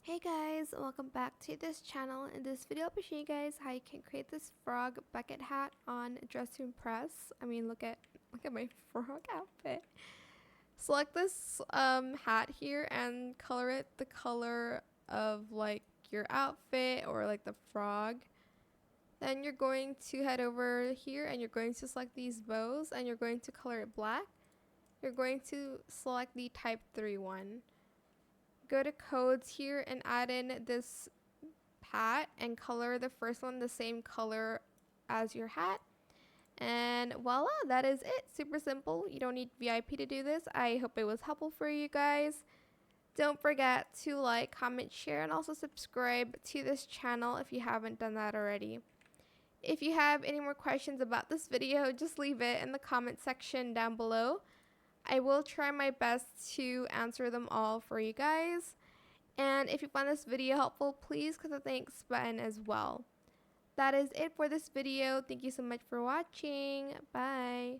Hey guys, welcome back to this channel. In this video, I'll be showing you guys how you can create this frog bucket hat on Dress to Impress. Look at my frog outfit. Select this hat here and color it the color of like your outfit or like the frog. Then you're going to head over here and you're going to select these bows and you're going to color it black. You're going to select the type 3 one. Go to codes here and add in this hat and color the first one the same color as your hat. And voila, that is it. Super simple. You don't need VIP to do this. I hope it was helpful for you guys. Don't forget to like, comment, share, and also subscribe to this channel if you haven't done that already. If you have any more questions about this video, just leave it in the comment section down below. I will try my best to answer them all for you guys. And if you found this video helpful, please click the thanks button as well. That is it for this video. Thank you so much for watching. Bye.